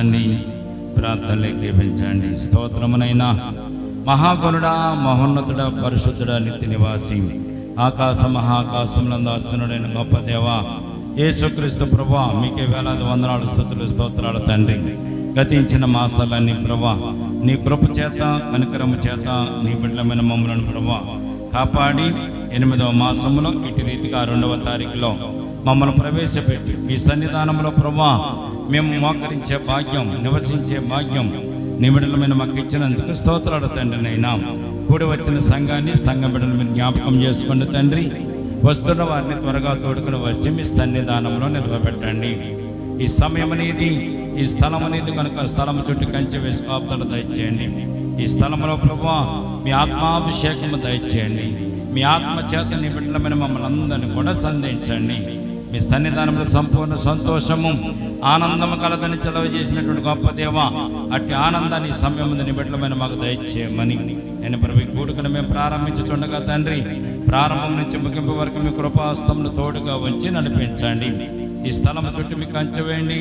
ఆలకించండి, ప్రార్థనలోకి పెంచండి. స్తోత్రమునైనా మహాగణుడా, మహోన్నతుడా, పరిశుద్ధుడా, నిత్య నివాసి, ఆకాశ మహాకాశములందు ఆసీనుడైన గొప్ప దేవా యేసుక్రీస్తు ప్రభువా, మీకే వేలాది వందనాలు, స్తుతులు, స్తోత్రాలు తండ్రి. గతించిన మాసాలన్నీ ప్రభువా నీ కృప చేత, కనికరము చేత నీ బిడ్డలమైన మమ్మలను ప్రభువా కాపాడి 8వ మాసంలో ఇటు రీతిగా 2వ తారీఖులో మమ్మల్ని ప్రవేశపెట్టి మీ సన్నిధానంలో ప్రభువా మేము మోకరించే భాగ్యం, నివసించే భాగ్యం నీ బిడ్డలమైన మాకు ఇచ్చినందుకు స్తోత్రాలు తండ్రి. నైనా కూడి వచ్చిన సంఘాన్ని, సంఘ బిడ్డలు మీరు జ్ఞాపకం చేసుకోండి తండ్రి. వస్తున్న వారిని త్వరగా తోడుకుని వచ్చి మీ సన్నిధానంలో నిలవబెట్టండి. ఈ సమయం అనేది, ఈ స్థలం అనేది కనుక స్థలం చుట్టూ కంచె వేసి కాపుదలు దయచేయండి. ఈ స్థలంలో ప్రభువా మీ ఆత్మాభిషేకము దయచేయండి. మీ ఆత్మ చేత నీ బిడ్డలమైన మమ్మల్ని అందరినీ కూడా సంధించండి. మీ సన్నిధానంలో సంపూర్ణ సంతోషము, ఆనందము కలదని తెలియజేసినటువంటి గొప్ప దేవ, అట్టి ఆనందాన్ని సమయం నీ బిడ్డలమైన మాకు దయచేయమని నేను ప్రభు కూడుకుని మేము ప్రారంభించుతుండగా తండ్రి, ప్రారంభం నుంచి ముగింపు వరకు మీ కృపాస్తమును తోడుగా ఉంచి నడిపించండి. ఈ స్థలం చుట్టూ మీకు కంచెవేయండి,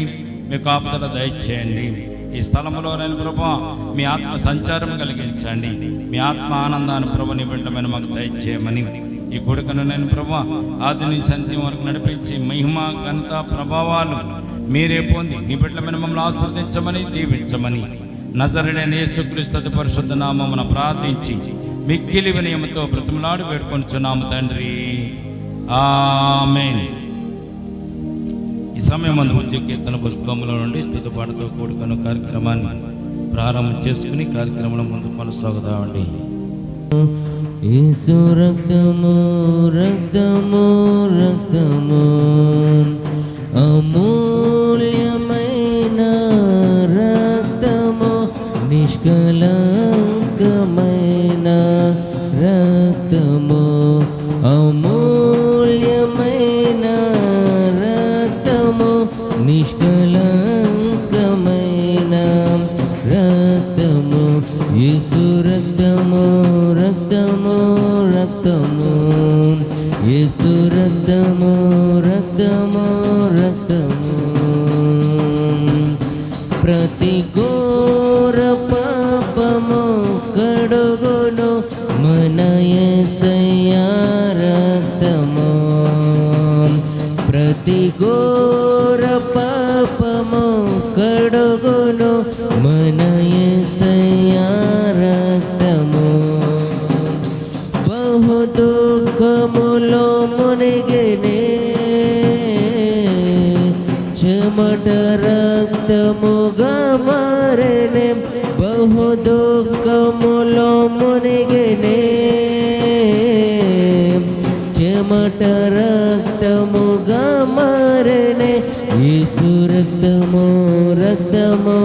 మీ కాపుదల దయచేయండి. ఈ స్థలంలో నేను ప్రభు మీ ఆత్మ సంచారం కలిగించండి. మీ ఆత్మ ఆనందాన్ని ప్రభు నీ బిడ్డలమైన మాకు దయచేయమని ఈ కొడుకును నేను ప్రభు ఆది నుంచి అంత్యం వరకు నడిపించి మహిమ, ఘనత, ప్రభావాలు మీరే పొంది నీ బిడ్డలమైన మమ్మల్ని ఆస్వాదించమని, దీవించమని నజరేయుడైన యేసుక్రీస్తు పరిశుద్ధ నామమున ప్రార్థించి మిక్కిలి వినయముతో బ్రతిమలాడి వేడుకొనుచున్నాము తండ్రి, ఆమేన్. ఈ సమయం మందు ఉద్యోగ కీర్తన పుస్తకములో నుండి స్తుతి పాటతో కూడుకున్న కార్యక్రమాన్ని ప్రారంభం చేసుకుని కార్యక్రమంలో ముందు కొనసాగుదామండి. యేసు రక్తము, రక్తము, రక్తము, అమూల్యమైన రక్తము, నిష్కలంకమైన రక్తము, అమూల్యమైన రక్తము, నిష్కలంకమైన రక్తము, యేసు రక్తము, రక్తము, రక్తము, యేసు రక్తము, రక్తము, రక్తము, ప్రతి ఘోర పాపము కడుగును మన యేసయ్యా రక్తము, ప్రతి ఘోర పాపము కడుగును మన యేసయ్యా రక్తము, బహు దుఃఖములో మునిగినే చెమట రక్తముగా మారెనే, బహు దుఃఖములో మునిగినే చెమట రక్తముగా మారెనే, యేసు రక్తము, రక్తము,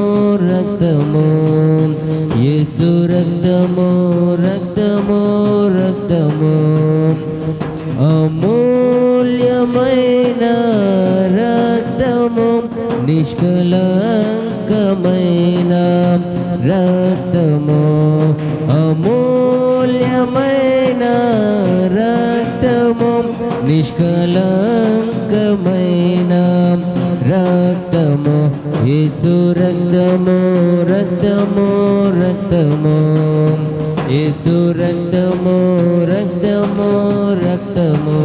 రక్తము, యేసు రక్తము, రక్తము, రక్తము, అమూల్యమైన రక్తము, నిష్కలంకమైన రక్తము, అమూల్యమైన రక్తము, నిష్కలంకమైన రక్తము, యేసు రక్తము, రక్తము, రక్తము, యేసు రక్తము, రక్తము, రక్తము,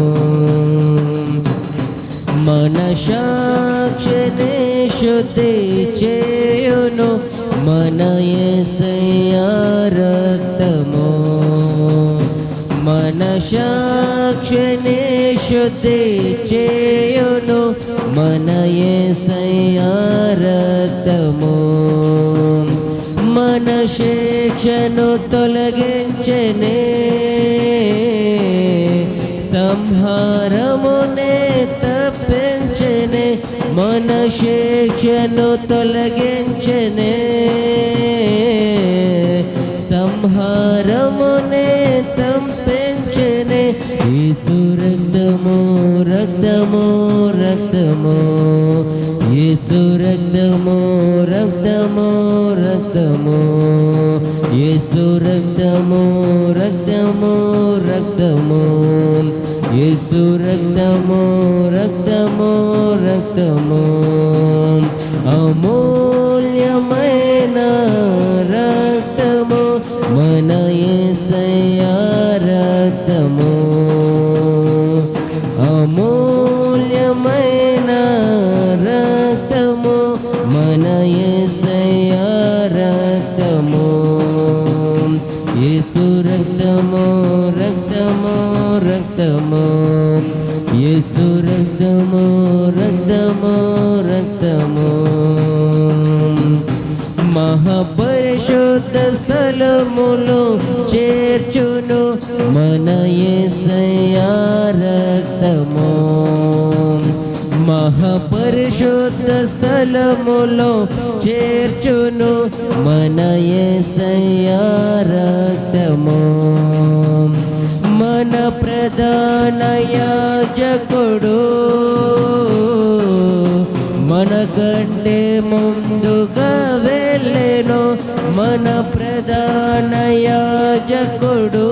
మన సాక్షిని శుద్ధి చేయును మన యేసయ్యా రక్తము, మన సాక్షిని శుద్ధి చేయును మన యేసయ్యా రక్తము, మన శిక్షను తొలగించెనే, సంహారమునే తప్పించెనే, మన శిక్షను తొలగించెనే, సంహారమునే తప్పించెనే, యేసు రక్తము, రక్తము, రక్తము, యేసు రక్తము, రక్తము, రక్తము, యేసు రక్తము, రక్తము, రక్తము, యేసు రక్తము, రక్తము, రక్తము, అమూల్యమైన మన యేసయ్యా రక్తము, యేసు రక్తము, రక్తము, రక్తము, యేసు రక్తము, రక్తము, రక్తము. మహాపరిశుద్ధ స్థలములో చేర్చును మన యేసయ్యా రక్తము, మహాపరిశుద్ధ స్థలములో చేర్చును మన యేసయ్యా రక్తము. మన ప్రధాన యాజకుడు మనకంటే ముందుగా వెళ్ళెను, మన ప్రధాన యాజకుడు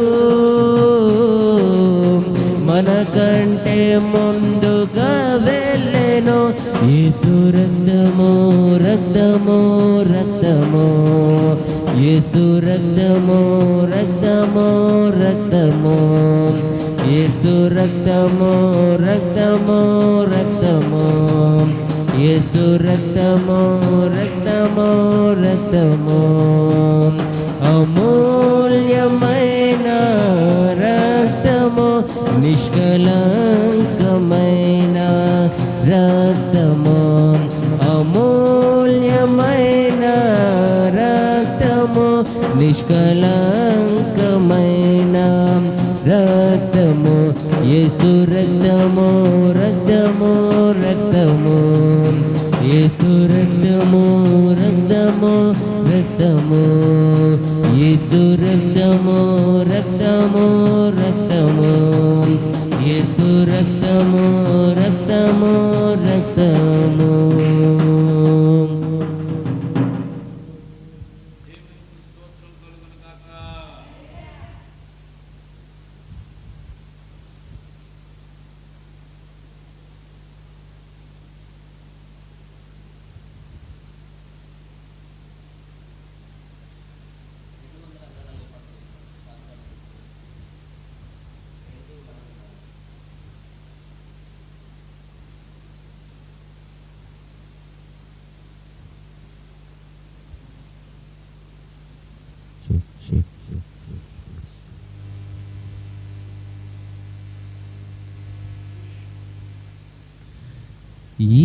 మనకంటే ముందుగా వెళ్ళెను. యేసు రక్తము, రక్తము, రక్తము, యేసు రక్తము, రక్తము, రక్తము, యేసు రక్తము, రక్తము, రక్తము, యేసు రక్తము, రక్తము, రక్తము. అమూల్యమైన రక్తము, నిష్కలంకమైన రక్తము, అమూల్యమైన రక్తము, నిష్కలంకమైన రక్తము. యేసు రక్తము, రక్తము, రక్తము, యేసు రక్తము, రక్తము, రక్తము, యేసు రక్తము, రక్తము, రక్తము, యేసు రక్తము, రక్తము, రక్తము.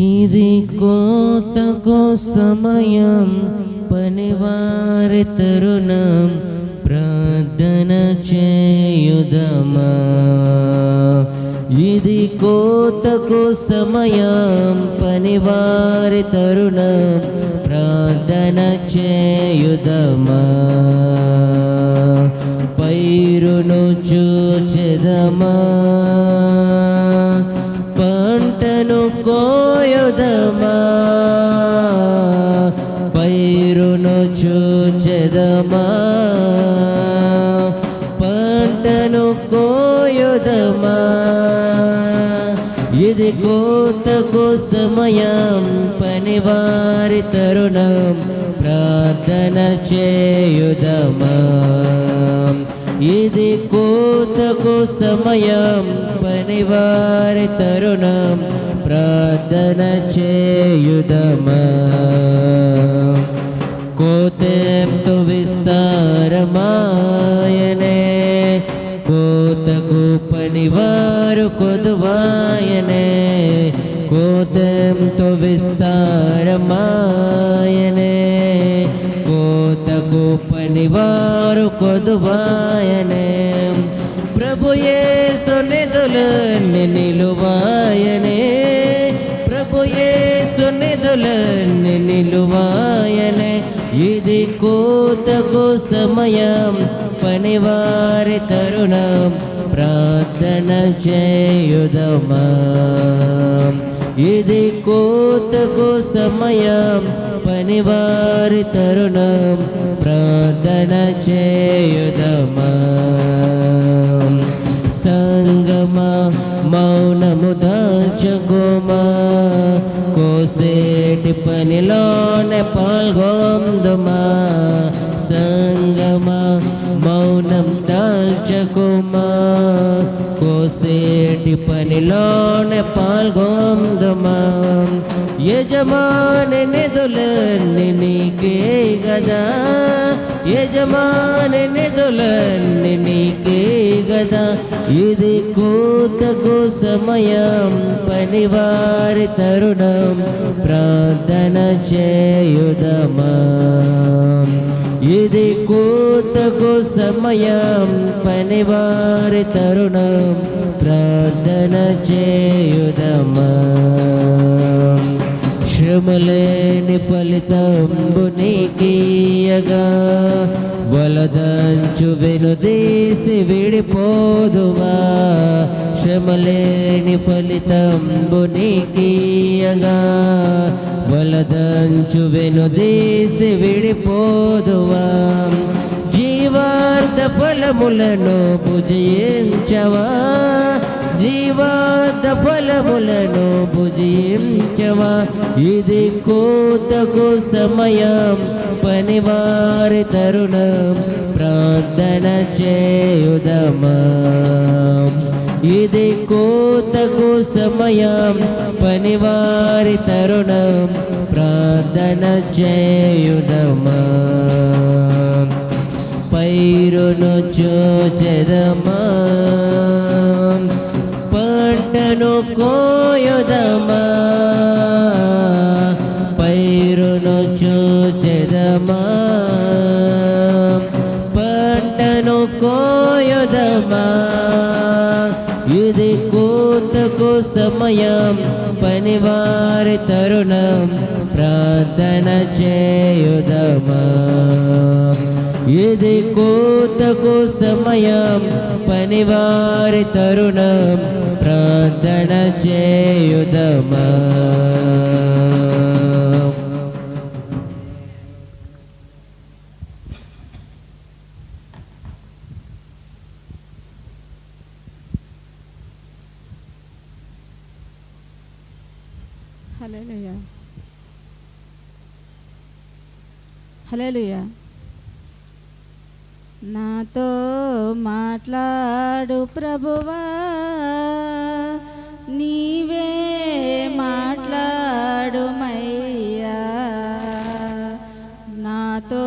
ఇది కోతకు సమయం, పనివారి తరుణం, ప్రార్థన చేయుదమా. ఇది కోతకు సమయం, పనివారి తరుణం, ప్రార్థన చేయుదమా. పైరును చూచెదమా, పంటను కోయుదమా. పైరును చూచెదమా, పంటను కోయుదమా. ఇది కోతకు సమయం, పనివారి తరుణం, ప్రార్థన చేయుదమా. ఇది కోతకు సమయం, పనివారి తరుణం, ప్రార్థన చేయుదమా. కోతెంతో విస్తారమాయనే, కోతకు పనివారు కొదువాయనే. కోతెంతో విస్తారమాయనే, కోతకు పనివారు కొదువాయనే. ప్రభు యేసు నిధులన్నీ నిలువాయనే, ప్రభు యేసు నిధులన్నీ నిలువాయనే. ఇది కోతకు సమయం, పనివారి తరుణం, ప్రార్థన చేయుదమా. ఇది కోతకు సమయం, పనివారి తరుణం, ప్రార్థన చేయుదమా. సంగమా మౌనము దాల్చకుమా, కోసేటి పనిలోనే పాల్గొందుమా. సంగమా మౌనం దాల్చకుమా, కోసేటి పనిలోనే పాల్గొందుమా. యజమాని నిధులన్నీ నీకే గదా, యజమాని నిధులన్నీ నీకే గదా. ఇది కోతకు సమయం, పనివారి తరుణం, ప్రార్థన చేయుదమా. ఇది కోతకు సమయం, పనివారి తరుణం, ప్రార్థన చేయుదమా. శ్రమలేని ఫలితంబు నీకీయగా, వలదంచు వెనుదీసి విడిపోదువా. శ్రమలేని ఫలితంబు నీకీయగా, వలదంచు వెనుదీసి విడిపోదువా. జీవార్థ ఫలములను భుజించవా, జీవార్థ ఫలములను భుజించవా. ఇది కోతకు సమయం, పనివారి తరుణం, ప్రార్థన చేయుదమా. ఇది కోతకు సమయం, పనివారి తరుణం, ప్రార్థన చేయుదమా. పైరును చూచెదమా, పంటను కోయుదమా. పైరును చూచెదమా, పంటను కోయుదమా. ఇది కోతకు సమయం, పనివారి తరుణం, ప్రార్థన చేయుదమా. ఇది కోతకు సమయం, పనివారి తరుణం, ప్రార్థన చేయుదమా. హల్లెలూయా, హల్లెలూయా. నాతో మాట్లాడు ప్రభువా, నీవే మాట్లాడుమయ్యా. నాతో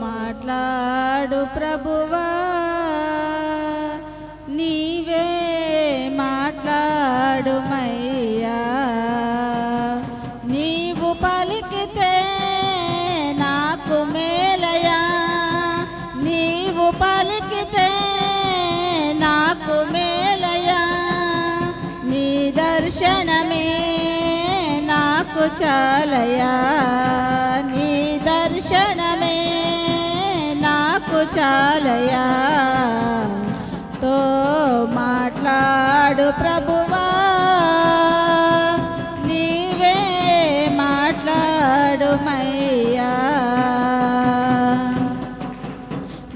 మాట్లాడు ప్రభువా, నీవే మాట్లాడుమయ్యా. నీవు పలికితే నాకు మేలయా, నీవు పలికితే నాకు మేలయా. నీ దర్శనమే నాకు చాలయా, నీ దర్శనమే నాకు చాలయా. తో మాట్లాడు ప్రభువా, నీవే మాట్లాడుమయ్యా.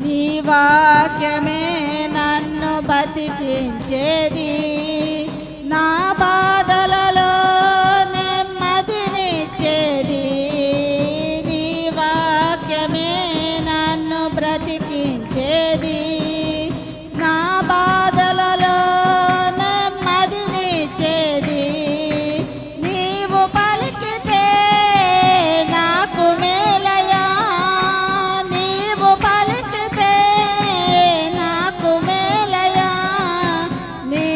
నీ వాక్యమే నన్ను బతికించేది, నా బాధలలో నెమ్మదినిచ్చేది. నీ వాక్యమే నన్ను బ్రతికించేది, నా బాధలలో నెమ్మదినిచ్చేది. నీవు పలికితే నాకు మేలయా, నీవు పలికితే నాకు మేలయా. నీ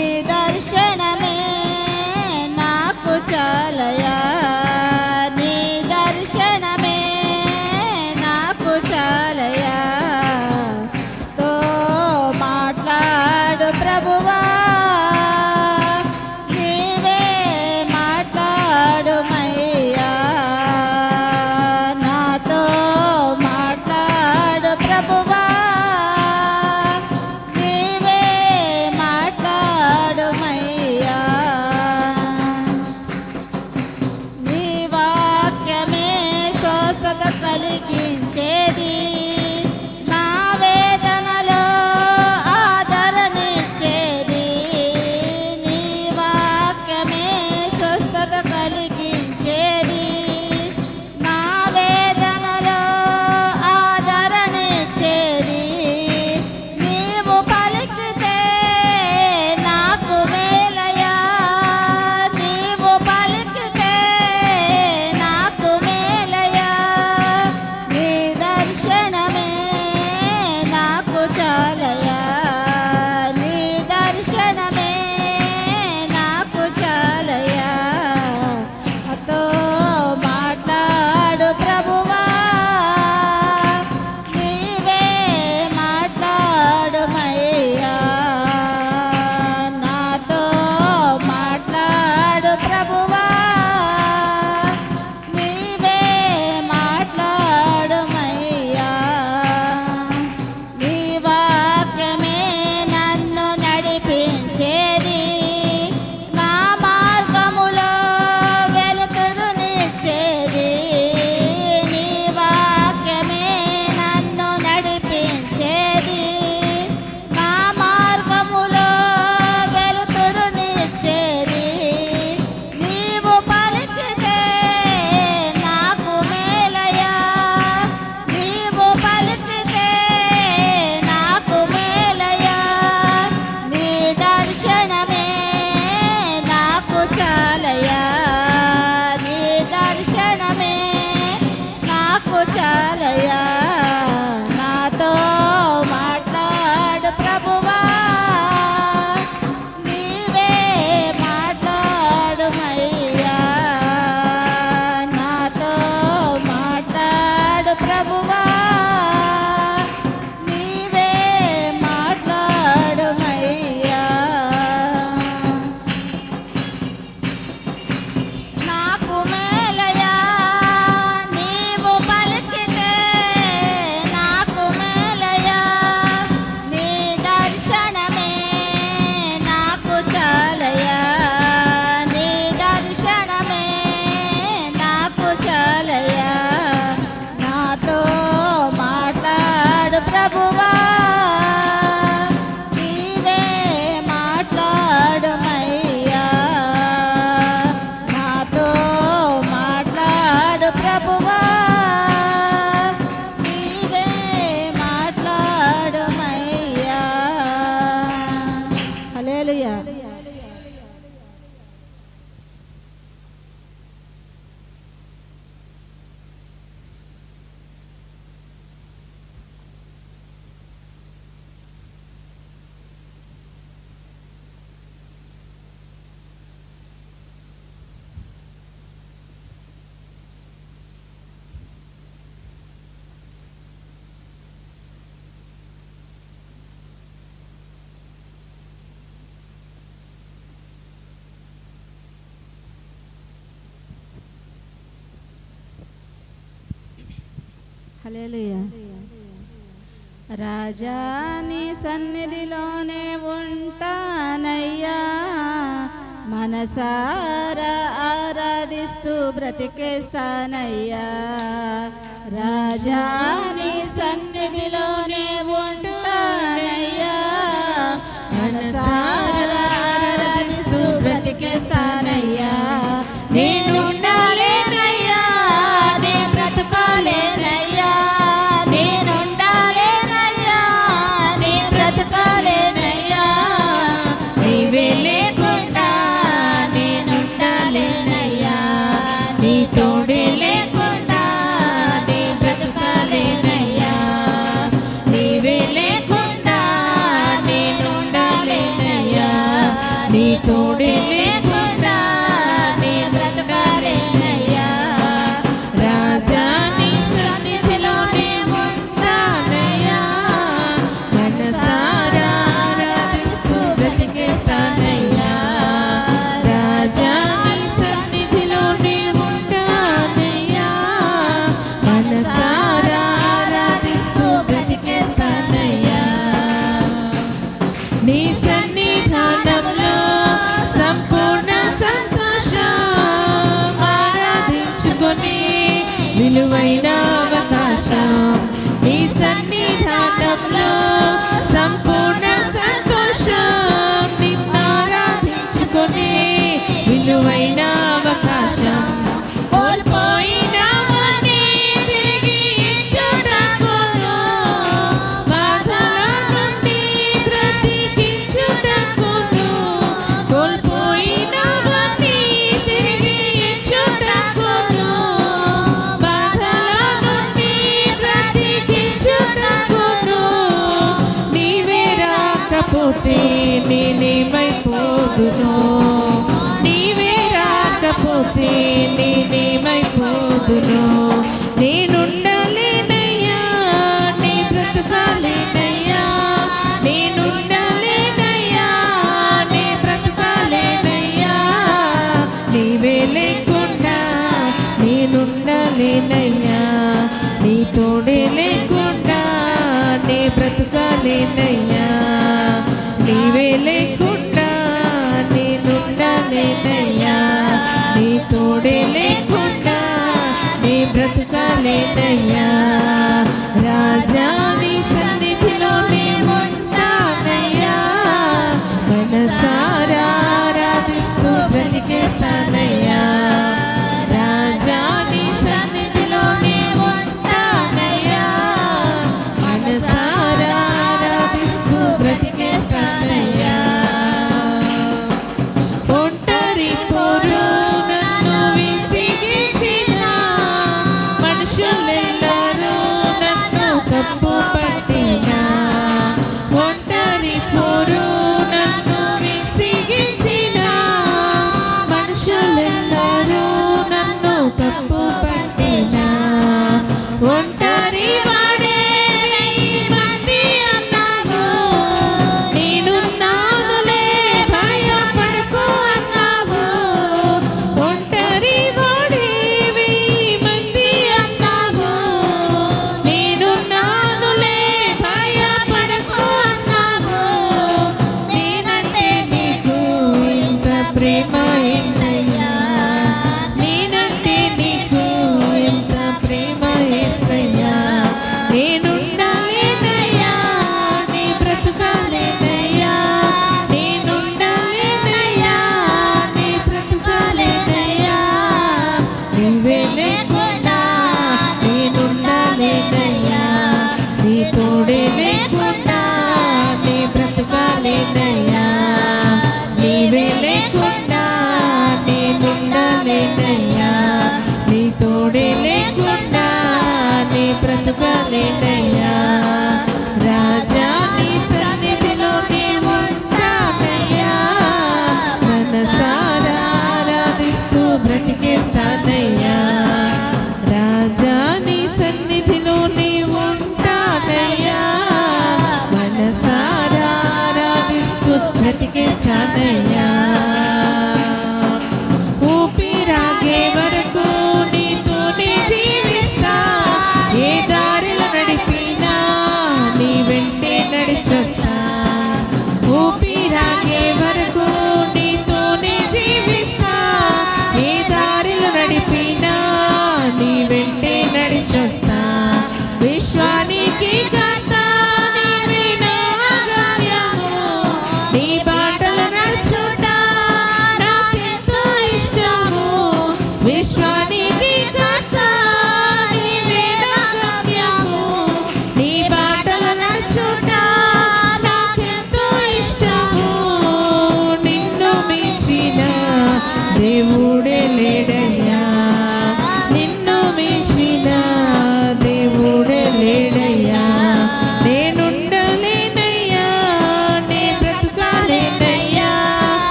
హల్లెలూయా. రాజా నీ సన్నిధిలోనే ఉంటానయ్యా, మనసారా ఆరాధిస్తూ బ్రతికేస్తానయ్యా. రాజా నీ సన్నిధిలోనే ఉంటానయ్యా, మనసారా ఆరాధిస్తూ బ్రతికేస్తానయ్యా. నేనుండాలేనయ్యా, నే బ్రతకాలేనయ్యా, నేనుండాలేనయ్యా, నే బ్రతకాలేనయ్యా. నీవే లేకుండా నేనుండాలేనయ్యా, నీ తోడే లేకుండా నే బ్రతకాలేనయ్యా. నీవే లేకుండా నేనుండాలేనయ్యా, నీ తోడే లేకుండా నే బ్రతకాలేనయ్యా. రాజా నీ సన్నిధిలోనే ఉంటానయ్యా, మనసారా ఆరాధిస్తూ బ్రతికేస్తానయ్యా. రాజా నీ సన్నిధిలోనే ఉంటానయ్యా, మనసారా ఆరాధిస్తూ బ్రతికేస్తానయ్యా. నీ సన్నిధానంలో సంపూర్ణ సంతోషం, ఆరాధించుకొని విలువైన అవకాశం. నీ సన్నిధానంలో సంపూర్ణ సంతోషం, నిన్ను ఆరాధించుకొని విలువైన అవకాశం. కోల్పోయినవన్నీ తిరిగి ఇచ్చుటకును, బాధల నుండి బ్రతికించుటకును. కోల్పోయినవన్నీ తిరిగి ఇచ్చుటకును, బాధల నుండి బ్రతికించుటకును. నీవే రాకపోతే నేనేమైపోదును, నీవే రాకపోతే నేనేమైపోదును. నేనుండలేనయ్యా, నీ బ్రతకాలేనయ్యా, నేనుండలేనయ్యా, నీ బ్రతకాలేనయ్యా. నీవే లేకుండా నేనుండలేనయ్యా, నీ తోడే లేకుండా నే బ్రతకాలేనయ్యా. నీవే లేకుండా నేనుండలేనయ్యా, నీ తోడే లేకుండా నే బ్రతకాలేనయ్యా. రాజా నీ సన్నిధిలోనే ఉంటానయ్యా, మనసారా ఆరాధిస్తూ బ్రతికేస్తానయ్యా. రాజా నీ సన్నిధిలోనే ఉంటానయ్యా, మనసారా ఆరాధిస్తూ బ్రతికేస్తానయ్యా. ఒంటరి పోరు నన్ను విసిగించిన, మనుషులెల్లరూ నన్ను తప్పు పట్టిన. ఒంటరి పోరు నన్ను విసిగించిన, మనుషులెల్లరూ నన్ను తప్పు పట్టిన. ఒంటరి వాడే వెయ్యి మంది అన్నావు, నేనున్నానులే భయపడకు అన్నావు. ఒంటరి వాడే వెయ్యి మంది అన్నావు, నేనున్నానులే భయపడకు అన్నావు. నేనంటే నీకు ఇంత ప్రేమ ఏంటయ్యా, నేనంటే నీకు ఇంత ప్రేమ యేసయ్యా. నేనుండాలేనయ్యా, నీ బ్రతకాలేనయ్యా, నేనుండాలేనయ్యా, నీ బ్రతకాలేనయ్యా. నీవే లేకుండా నేనుండాలేనయ్యా, నీ తోడే లేకుండా నీ బ్రతకాలేనయ్యా. నీవే లేకుండా నేనుండాలేనయ్యా, నీ తోడే లేకుండా నీ బ్రతకాలేనయ్యా. రాజా నీ సన్నిధిలోనే ఉంటానయ్యా, మనసారా ఆరాధిస్తూ బ్రతికేస్తానయ్యా. రాజా నీ సన్నిధిలోనే ఉంటానయ్యా, మనసారా ఆరాధిస్తూ బ్రతికేస్తానయ్యా. ఊపిరాగే వరకు నీతోనే జీవిస్తా, ఏ దారి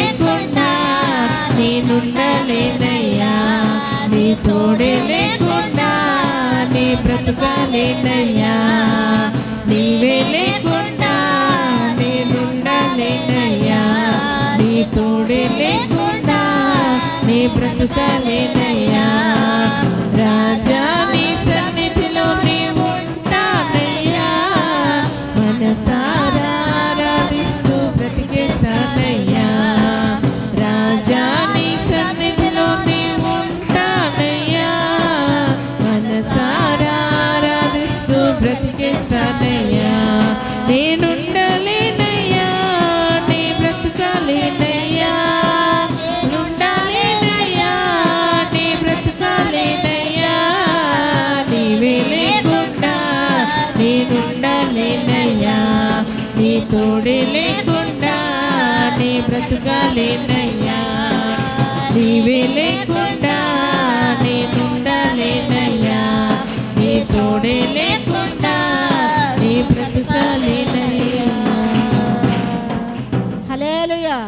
లేకుండా నేనుండలేనయ్యా, నీ తోడే లేకుండా నీ బ్రతుకలేనయ్యా, నీవే లేకుండా నేనుండలేనయ్యా, నీ తోడే లేకుండా నీ బ్రతుకలేనయ్యా. రాజా నీ సన్నిధిలో నీ ఉంటానయ్యా, మనసారా ఆరాధిస్తూ బ్రతికేస్తానయ్యా. రాజా నీ సన్నిధిలో నీ ఉంటానయ్యా, మనసారా ఆరాధిస్తూ బ్రతికేస్తానయ్యా. నేనుండలేనయ్యా, నీ బ్రతుకలేనయ్యా, ఉండలేనయ్యా, నీ బ్రతుకలేనయ్యా, నీవే లేకుండా నేనుండలేనయ్యా, నీ తోడే లేకుండా నీ బ్రతుకలేనయ్యా, నీవే లేకుండా నేనుండలేనయ్యా, నీ తోడే లేకుండా నీ బ్రతుకలేనయ్యా. హల్లెలూయా.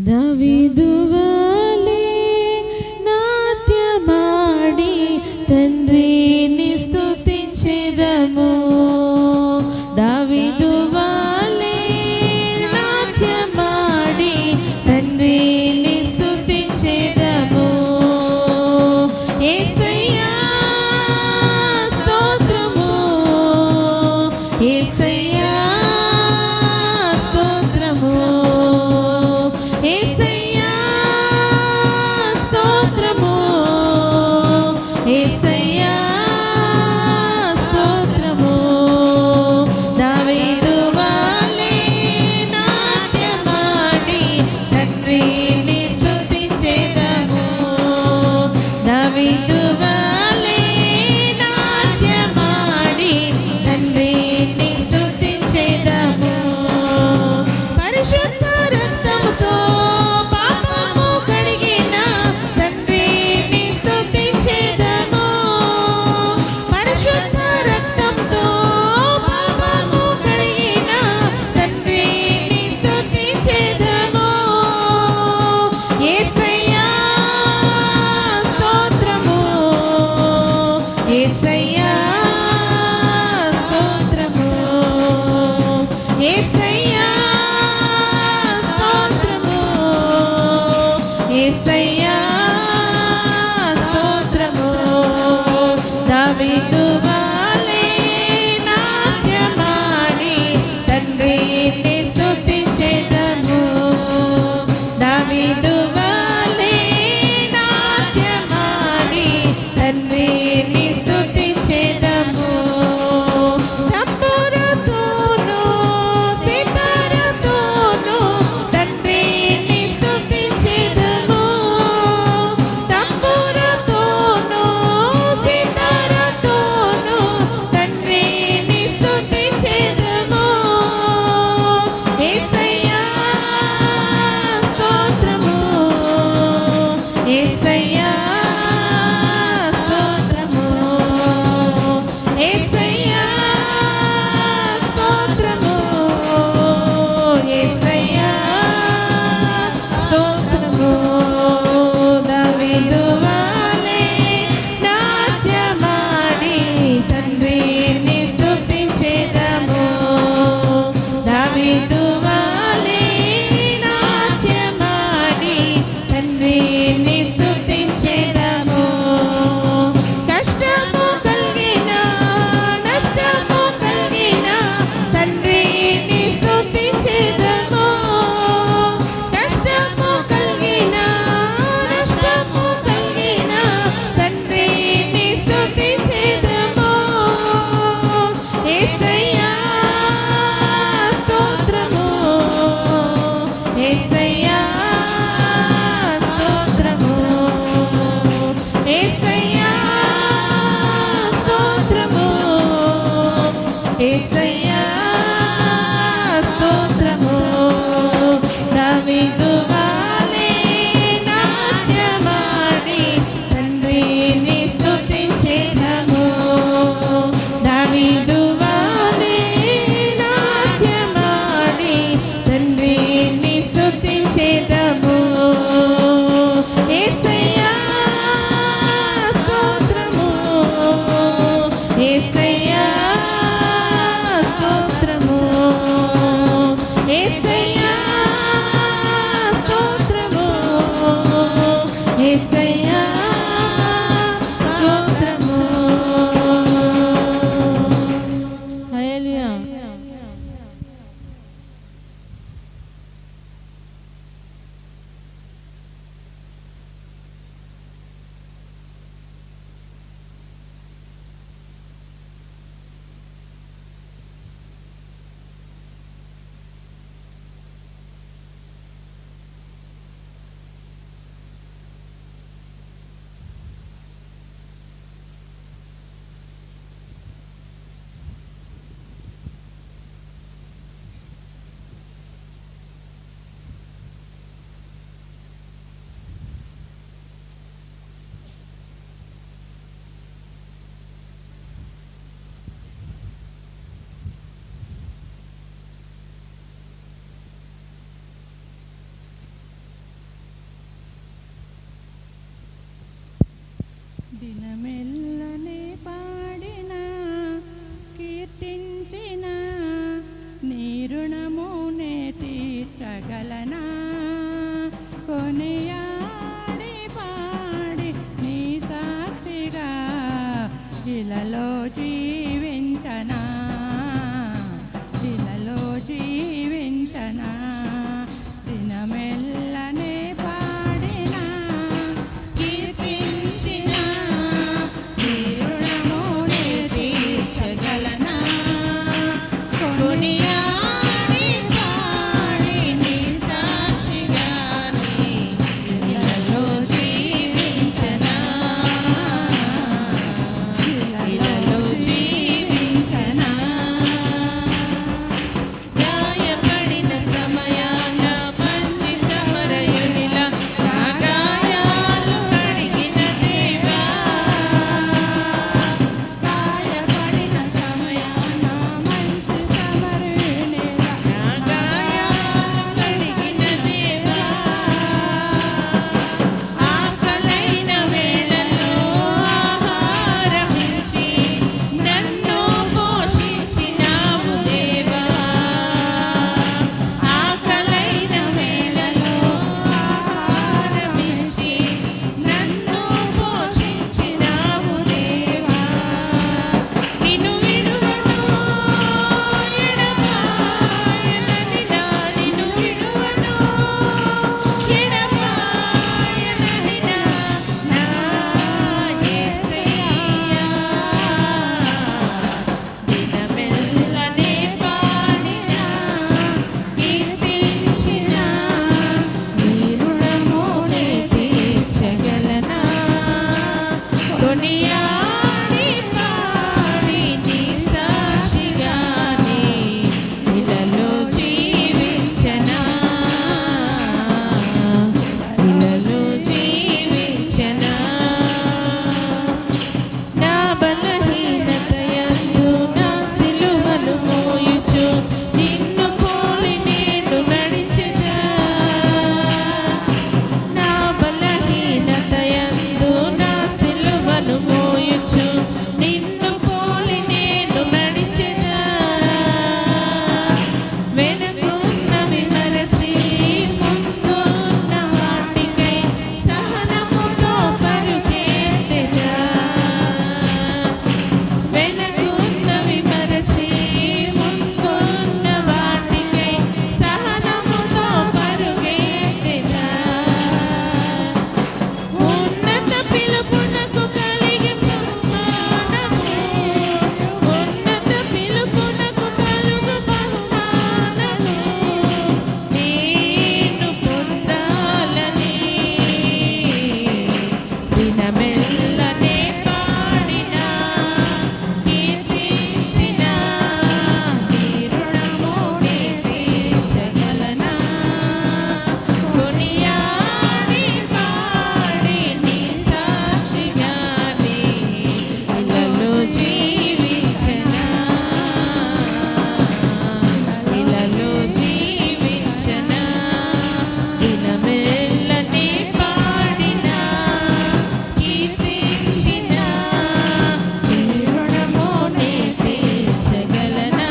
దావీదు వలె నాట్యమాడి తండ్రిని స్తుతించెదము, దావీదు వలె నాట్యమాడి తండ్రిని స్తుతించెదము. యేసయ్యా స్తోత్రము, యేసయ్యా స్తోత్రము, యేసయ్యా స్తోత్రము, యేసయ్యా స్తోత్రము. దావీదు వలె నాట్యమాడి తండ్రిని స్తుతించెదము, దావీదు దినమెల్లనే పాడిన కీర్తించిన నీ రుణమునే తీర్చగలనా కొనియాడి పాడి నీ సాక్షిగా ఇలలో జీవించనా ఇలలో జీవించనా దినమెల్లనే పాడిన కీర్తించిన నీ రుణమునే తీర్చగలనా కొనియాడి పాడి నీ సాక్షిగానే ఇలలో జీవించనా ఇలలో జీవించనా గాయపడిన సమయాన మంచి సమరయునిలా నా గాయాలు కడిగిన దేవా గాయపడిన సమయాన మంచి సమరునిలా నా గాయాలు కడిగిన దేవా ఆకలైన వేళలో ఆహారమిచ్చి నన్ను పోషించినావు దేవా ఆకలైన వేళలో ఆహారమిచ్చి నన్ను పోషించినావు దేవా నిన్ను విడువను ఎడబాయననినా నిన్ను విడువను ఎడబాయననినా నా యేసయ్యా దినమెల్లనే పాడినా కీర్తించినా నీ రుణమునే తీర్చగలనా కొనియాడి పాడి నీ సాక్షిగానే ఇలలో జీవించనా ఇలలో జీవించనా నా బలహీనతయందు నా సిలువను మోయుచు నిన్ను పోలి నేను నడిచెదా నా బలహీనతయందు నా సిలువను మోయుచు నిన్ను పోలి నేను నడిచెదా వెనుకున్నవి మరచి ముందున్న వాటికై సహనముతో పరుగెత్తెదా వెనుకున్నవి మరచి ముందున్న వాటికై సహనముతో పరుగెత్తెదా ఉన్నత పిలుపునకు కలిగి బహుమానము ఉన్నత పిలుపునకు కలుగు బహుమానము నేను పొందాలని దినమెల్లనే పాడినా కీర్తించినా నీ రుణమునే తీర్చగలనా కొనియాడి పాడి నీ సాక్షిగానే ఇలలో జీవించనా ఇలలో జీవించనా దినమెల్లనే పాడినా కీర్తించినా నీ రుణమునే తీర్చగలనా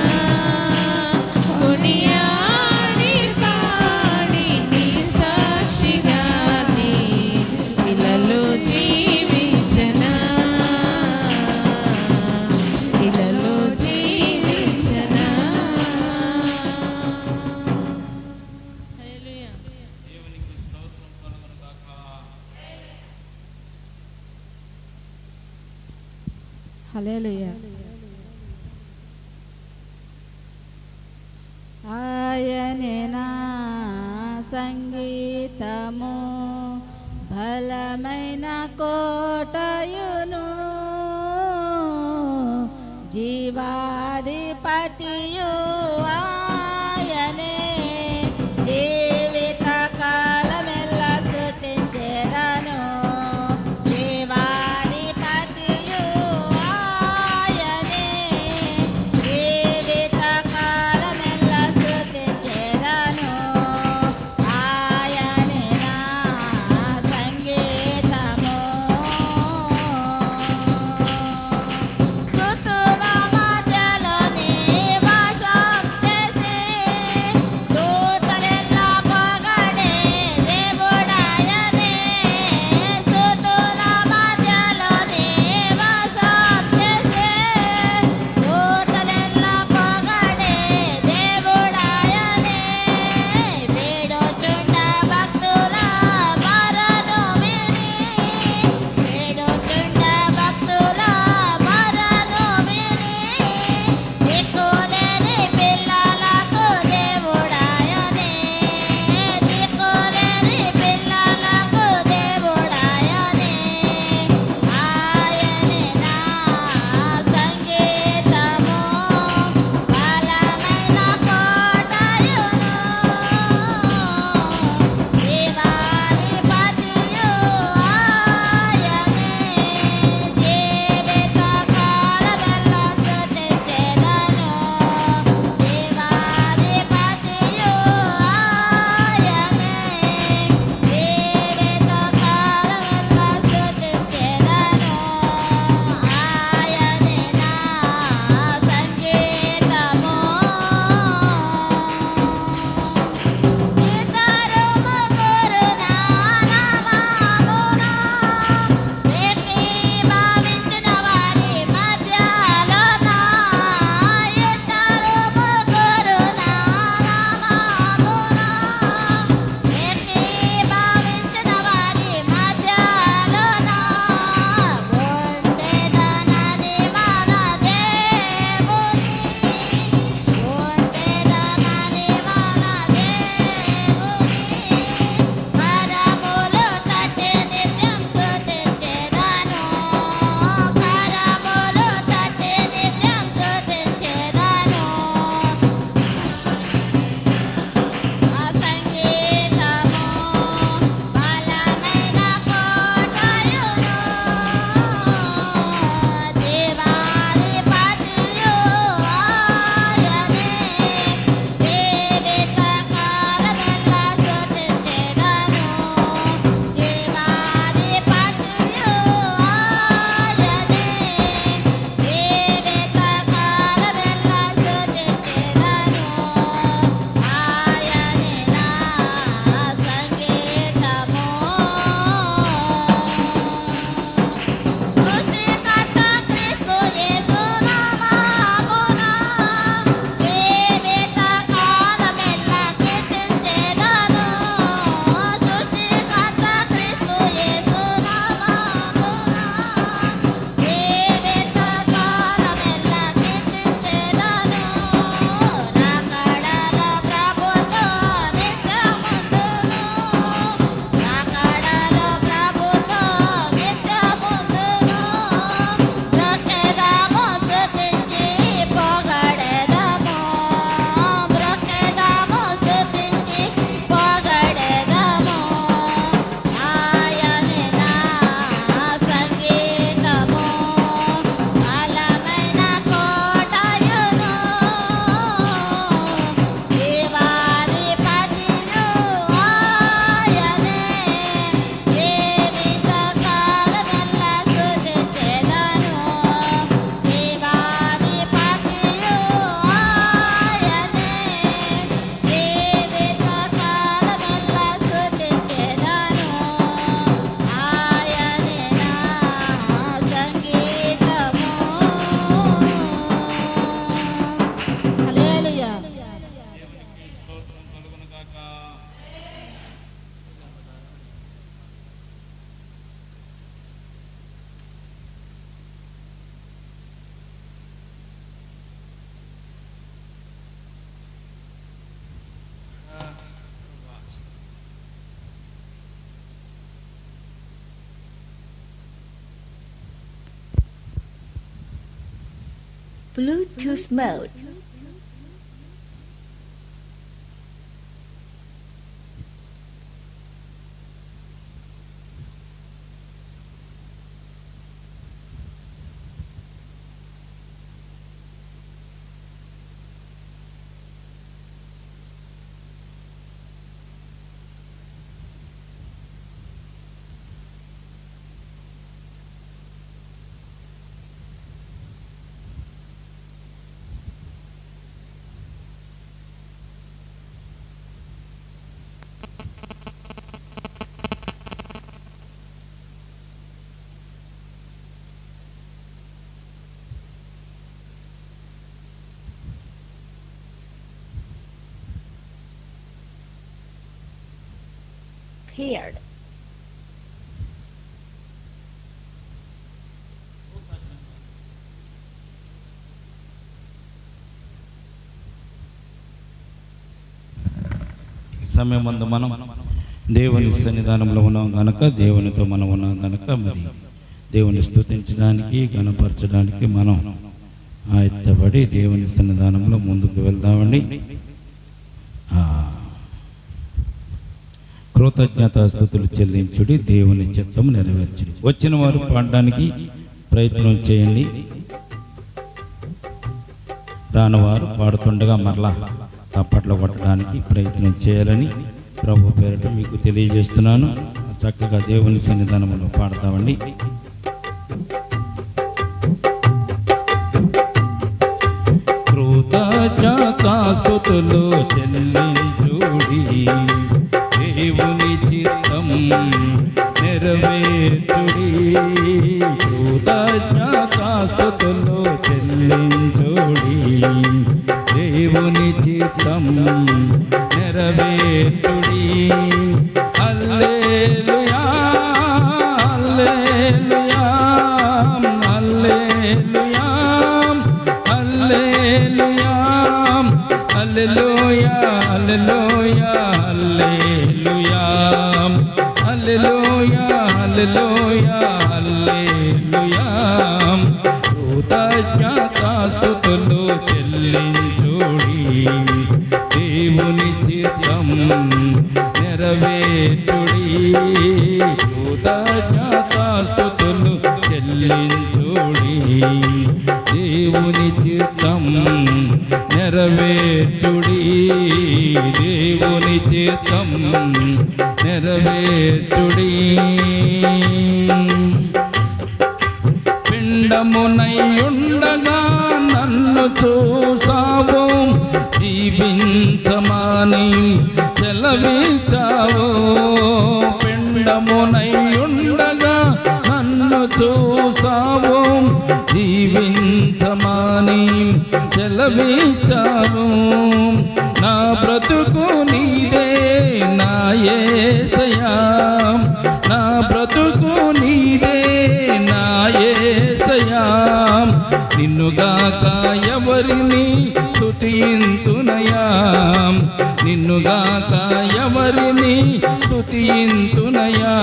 కొనియాడి పాడి నీ సాక్షిగానే ఇలలో జీవించనా ఇలలో జీవించనా హల్లెలూయా హల్లెలూయా ఆయనే నా సంగీతము బలమైన కోటయును జీవాధిపతియు ఆయనే జీవిత కాలమెల్ల స్తుతించెదను జీవాధిపతియు ఆయనే జీవిత కాలమెల్ల స్తుతించెదను ఆయనే నా సంగీతము Bluetooth mode. Paired. సమయం ముందు మనం దేవుని సన్నిధానంలో ఉన్నాం గనక, దేవునితో మనం ఉన్నాం గనక, మరి దేవుని స్తుతించడానికి గణపరచడానికి మనం ఆయత్తపడి దేవుని సన్నిధానంలో ముందుకు వెళ్దామండి. కృతజ్ఞతాస్తుతులు చెల్లించుడి, దేవుని చిత్తం నెరవేర్చుడి. వచ్చిన వారు పాడడానికి ప్రయత్నం చేయండి, రానివారు పాడుతుండగా మరలా తప్పట్లు కొట్టడానికి ప్రయత్నం చేయాలని ప్రభు పేరిట మీకు తెలియజేస్తున్నాను. చక్కగా దేవుని సన్నిధానంలో పాడతామండి. కృతజ్ఞతాస్తుతులు చెల్లించుడి, దేవుని చిత్తం నెరవేర్చుడి. కృతజ్ఞతాస్తుతులు చెల్లించుడి, దేవుని చిత్తం నెరవేర్చుడి. హల్లెలూయా హల్లెలూయా హల్లెలూయా హల్లెలూయా హల్లెలూయా హల్లెలూయా హల్లెలూయా హల్లెలూయా హల్లెలూయా హల్లెలూయా. కృతజ్ఞతాస్తుతులు చెల్లించుడి, దేవుని చిత్తం నెరవేర్చుడి. కృతజ్ఞతాస్తుతులు చెల్లించుడి, దేవుని చిత్తం నెరవేర్చుడి. దేవుని చిత్తం నెరవేర్చుడి. పిండమునయ్యుండగా నన్ను చూసావు, జీవించమని సెలవిచ్చావు. పిండమునయ్యుండగా నన్ను చూసావు, జీవించమని సెలవిచ్చావు. నా బ్రతుకు నీదే నా యేసయ్యా, నా బ్రతుకు నీదే నా యేసయ్యా. నిన్నుగాక ఎవరిని స్తుతింతునయా, నిన్నుగాక ఎవరిని స్తుతింతునయా.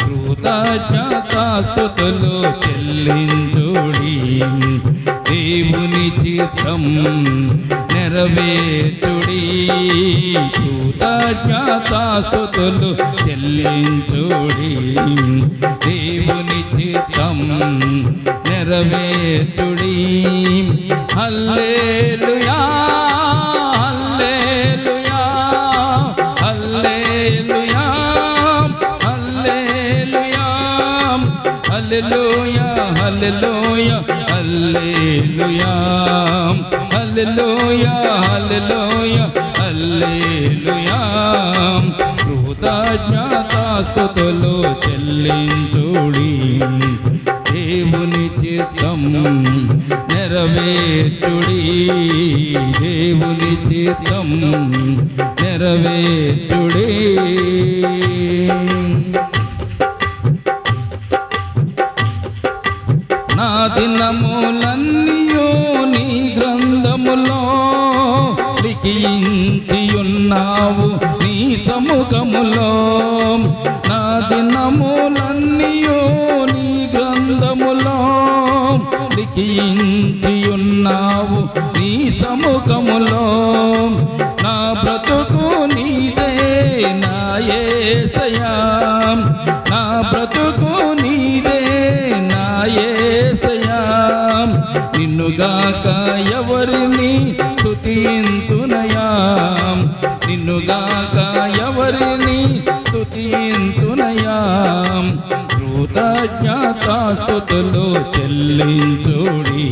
కృతజ్ఞతాస్తుతులు చెల్లించుడి, దేవుని చిత్తం నెరవేర్చుడి. కృతజ్ఞతాస్తుతులు చెల్లించుడి, దేవుని చిత్తం నెరవేర్చుడి. హల్లెలూయా హల్లెలూయా హల్లెలూయా హల్లెలూయా హల్లెలూయా హల్లెలూయా హల్లెలూయా హల్లెలూయా హల్లెలూయా హల్లెలూయా. కృతజ్ఞతాస్తుతులు చెల్లించుడి, దేవుని చిత్తం నెరవేర్చుడి. దేవుని చిత్తం నెరవేర్చుడి. నా దినములన్నీయు నీ గ్రంథములో లిఖించియున్నావు నీ సముఖములో. నా దినములన్నీయు నీ గ్రంథములో లిఖించి ఉన్నావు నీ సముఖములో. నా బ్రతుకు నీదే నా యేసయ్యా, నా బ్రతుకు నీదే నా యేసయ్యా. నిన్నుగాక ఎవరిని స్తుతింతునయా, నిన్నుగాక ఎవరిని స్తుతింతునయా. కృతజ్ఞతాస్తుతులు చెల్లించుడి,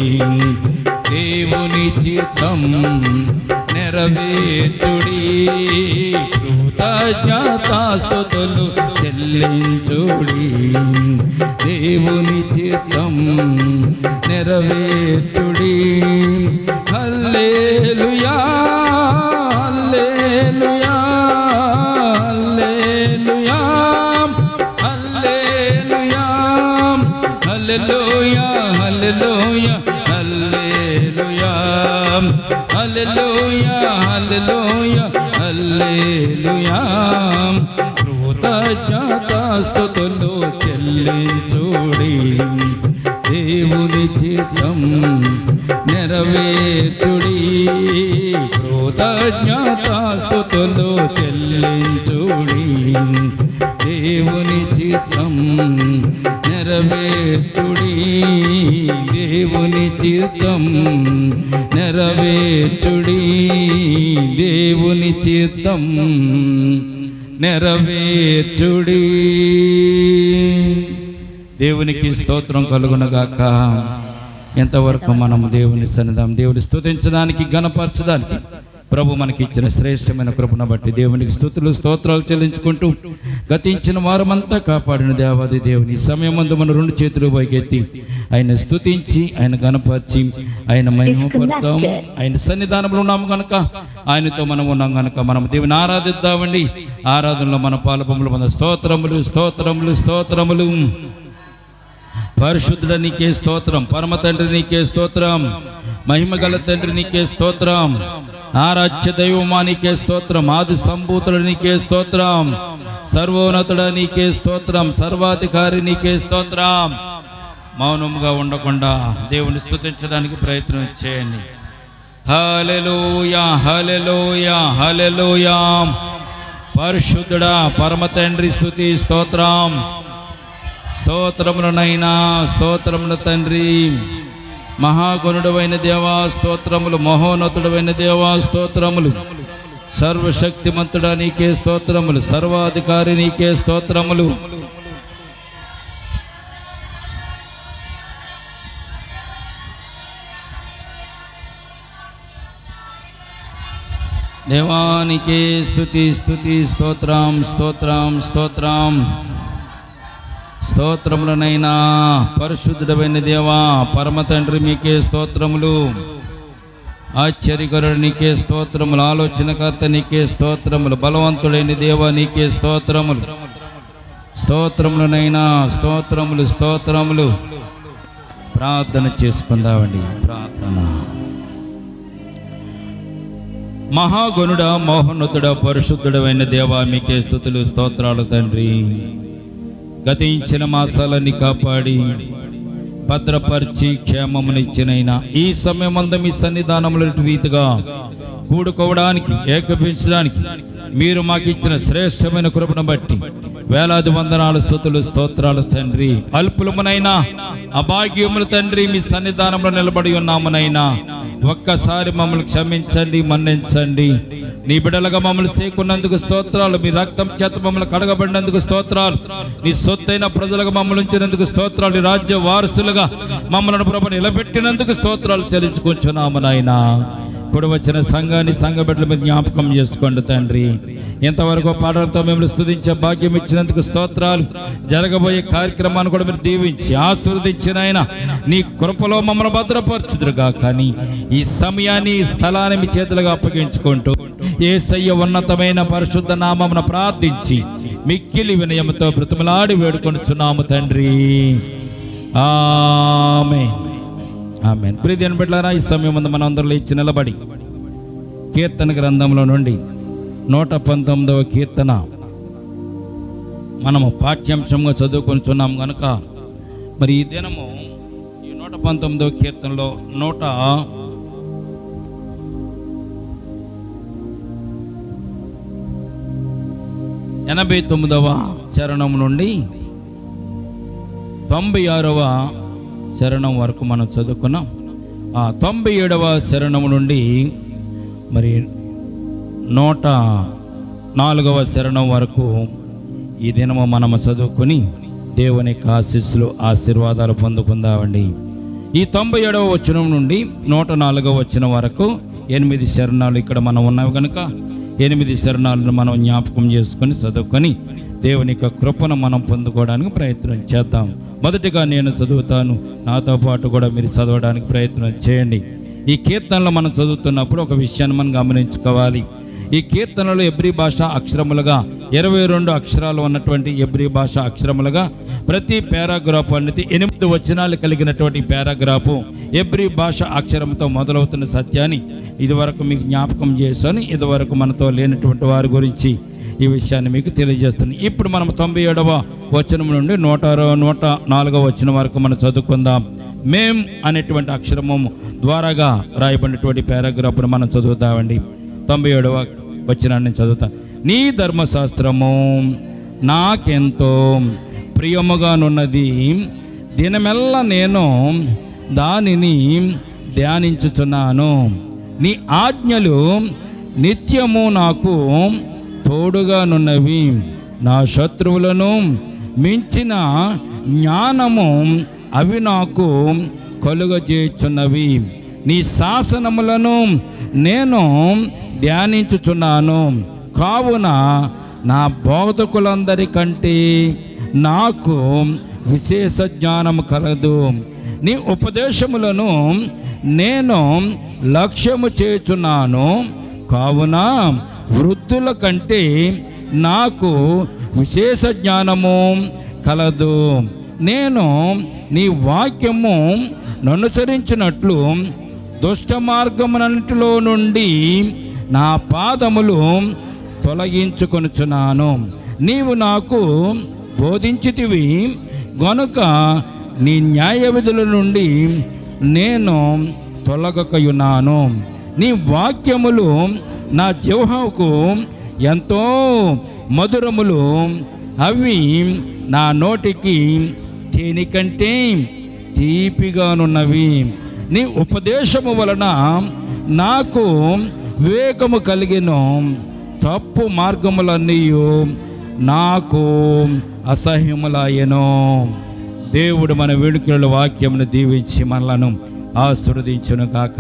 దేవుని చిత్తం నెరవేర్చుడి. కృతజ్ఞతాస్తుతులు చెల్లించుడి, దేవుని చిత్తం నెరవేర్చుడి. హల్లెలూయా హల్లెలూయా హల్లెలూయా హల్లెలూయా హల్లెలూయా హల్లెలూయా హల్లెలూయా హల్లెలూయా హల్లెలూయా హల్లెలూయా. కృతజ్ఞతాస్తుతులు చెల్లించుడి, దేవుని చిత్తం నెరవేర్చుడి. కృతజ్ఞతాస్తుతులు చెల్లించుడి, దేవుని చిత్తం నెరవేర్చుడి. దేవుని చిత్తం నెరవేర్చుడి, దేవుని చిత్తం నెరవేర్చుడి. దేవునికి స్తోత్రం కలుగునగాక. ఎంతవరకు మనం దేవుని సన్నిధానం దేవుని స్తుతించడానికి గణపరచడానికి ప్రభు మనకి ఇచ్చిన శ్రేష్టమైన కృపను బట్టి దేవునికి స్తుతులు స్తోత్రాలు చెల్లించుకుంటూ గతించిన వారమంతా కాపాడిన దేవాది దేవుని సమయం ముందు మన రెండు చేతులు పైకెత్తి ఆయన స్తుతించి ఆయన గణపరిచి ఆయన మహిమపడతాం. ఆయన సన్నిధానంలో ఉన్నాము కనుక, ఆయనతో మనం ఉన్నాం కనుక మనం దేవుని ఆరాధిద్దామండి. ఆరాధనలో మన పాలపములు మన స్తోత్రములు స్తోత్రములు స్తోత్రములు. పరిశుద్ధుడ నీకే స్తోత్రం, పరమ తండ్రి నీకే స్తోత్రం, మహిమగల తండ్రి నీకే స్తోత్రం, ఆరాధ్య దైవమా నీకే స్తోత్రం, ఆది సంభూతుడ నీకే స్తోత్రం, సర్వోన్నతుడ నీకే స్తోత్రం, సర్వాధికారి నీకే స్తోత్రం. మౌనంగా ఉండకుండా దేవుని స్తుతించడానికి ప్రయత్నం చేయండి. హల్లెలూయా హల్లెలూయా హల్లెలూయా. పరిశుద్ధుడా పరమ తండ్రి స్తుతి స్తోత్రం. స్తోత్రములనైనా స్తోత్రముల తండ్రి, మహాగుణుడవైన దేవా స్తోత్రములు, మహోన్నతుడవైన దేవా స్తోత్రములు, సర్వశక్తిమంతుడా నీకే స్తోత్రములు, సర్వాధికారి నీకే స్తోత్రములు. దేవానికే స్తుతి స్తుతి స్తోత్రం స్తోత్రం స్తోత్రం. స్తోత్రములనైనా పరిశుద్ధుడమైన దేవా పరమ తండ్రి మీకే స్తోత్రములు, ఆశ్చర్యకరుడు నీకే స్తోత్రములు, ఆలోచనకర్త నీకే స్తోత్రములు, బలవంతుడైన దేవా నీకే స్తోత్రములు. స్తోత్రములనైనా స్తోత్రములు స్తోత్రములు. ప్రార్థన చేసుకుందామండి. ప్రార్థన. మహాగణుడ మహోన్నతుడ పరిశుద్ధుడమైన దేవా మీకే స్తుతులు స్తోత్రాలు తండ్రి. గతించిన మాసాలన్నీ కాపాడి భద్రపరిచి క్షేమమునిచ్చినైనా ఈ సమయమందు మీ సన్నిధానముల రీతిగా కూడుకోవడానికి ఏకపించడానికి మీరు మాకు ఇచ్చిన శ్రేష్టమైన కృపను బట్టి వేలాది వందనాలు స్తుతులు స్తోత్రాలు తండ్రి. అల్పులమునైనా అభాగ్యములు తండ్రి మీ సన్నిధానంలో నిలబడి ఉన్నామునైనా ఒక్కసారి మమ్మల్ని క్షమించండి, మన్నించండి. నీ బిడ్డలుగా మమ్మల్ని చేకున్నందుకు స్తోత్రాలు, మీ రక్తం చేత మమ్మల్ని కడగబడినందుకు స్తోత్రాలు, నీ సొత్తైన ప్రజలుగా మమ్మల్ని ఉంచినందుకు స్తోత్రాలు, నీ రాజ్య వారసులుగా మమ్మల్ని ప్రభు నిలబెట్టినందుకు స్తోత్రాలు చెల్లించుకుంటున్నాము నాయనా. ఇప్పుడు వచ్చిన సంఘాన్ని సంఘ బిడ్డలు మీరు జ్ఞాపకం చేసుకోండి తండ్రి. ఎంతవరకు పాటలతో మిమ్మల్ని స్తుతించే భాగ్యం ఇచ్చినందుకు స్తోత్రాలు. జరగబోయే కార్యక్రమాన్ని కూడా మీరు దీవించి ఆశీర్వదించిన ఆయన నీ కృపలో మమ్మల్ని భద్రపరచుదురుగా. కానీ ఈ సమయాన్ని ఈ స్థలాన్ని మీ చేతులుగా అప్పగించుకుంటూ యేసయ్య ఉన్నతమైన పరిశుద్ధ నామమున ప్రార్థించి మిక్కిలి వినయముతో బ్రతిమలాడి వేడుకొనుచున్నాము తండ్రి. ఆమేన్ ఆమేన్. ప్రియమైన బిడ్డలారా, ఈ సమయం ముందు మనం అందరూ లేచి నిలబడి కీర్తన గ్రంథంలో నుండి 119వ కీర్తన మనము పాఠ్యాంశంగా చదువుకొనిచున్నాం కనుక మరి ఈ దినము ఈ 119వ కీర్తనలో 189వ శరణం నుండి 96వ శరణం వరకు మనం చదువుకున్నాం. 97వ శరణం నుండి మరి 104వ శరణం వరకు ఈ దినము మనము చదువుకొని దేవుని ఆశీర్వాదాలు పొందుకుందామండి. ఈ 97వ వచనం నుండి 104వ వచనం వరకు 8 శరణాలు ఇక్కడ మనం ఉన్నాం కనుక 8 శరణాలను మనం జ్ఞాపకం చేసుకొని చదువుకొని దేవుని యొక్క కృపను మనం పొందుకోవడానికి ప్రయత్నం చేద్దాం. మొదటిగా నేను చదువుతాను, నాతో పాటు కూడా మీరు చదవడానికి ప్రయత్నం చేయండి. ఈ కీర్తనలో మనం చదువుతున్నప్పుడు ఒక విషయాన్ని మనం గమనించుకోవాలి. ఈ కీర్తనలో ఎబ్రీ భాష అక్షరములుగా 22 అక్షరాలు ఉన్నటువంటి ఎబ్రీ భాష అక్షరములుగా ప్రతి పారాగ్రాఫ్ అనేది 8 వచనాలు కలిగినటువంటి పారాగ్రాఫు ఎబ్రీ భాష అక్షరంతో మొదలవుతున్న సత్యాన్ని ఇదివరకు మీకు జ్ఞాపకం చేశాను. ఇదివరకు మనతో లేనటువంటి వారి గురించి ఈ విషయాన్ని మీకు తెలియజేస్తున్నాను. ఇప్పుడు మనం 97వ వచనం నుండి 104వ వచనం వరకు మనం చదువుకుందాం. మేం అనేటువంటి అక్షరము ద్వారాగా రాయబడినటువంటి పారాగ్రాఫ్ను మనం చదువుతామండి. 97వ వచనాన్ని చదువుతా. నీ ధర్మశాస్త్రము నాకెంతో ప్రియముగానున్నది, దినమెల్లా నేను దానిని ధ్యానించుచున్నాను. నీ ఆజ్ఞలు నిత్యము నాకు తోడుగానున్నవి. నా శత్రువులను మించిన జ్ఞానము అవి నాకు కలుగజేయుచున్నవి. నీ శాసనములను నేను ధ్యానించుచున్నాను. కావున నా బోధకులందరికంటే నాకు విశేష జ్ఞానము కలదు. నీ ఉపదేశములను నేను లక్ష్యము చేయుచున్నాను. కావున వృద్ధుల కంటే నాకు విశేష జ్ఞానము కలదు. నేను నీ వాక్యము ననుసరించినట్లు దుష్ట మార్గమునంటిలో నుండి నా పాదములు తొలగించుకొనుచున్నాను. నీవు నాకు బోధించితివి గనుక నీ న్యాయ విధుల నుండి నేను తొలగకయున్నాను. నీ వాక్యములు నా జిహ్వకు ఎంతో మధురములు, అవి నా నోటికి తేనె కంటే తీపిగానున్నవి. నీ ఉపదేశము వలన నాకు వివేకము కలిగెను. తప్పు మార్గములన్నీ నాకు అసహ్యములాయెను. దేవుడు మన వేడుకల వాక్యమును దీవించి మనలను ఆశీర్వదించును కాక.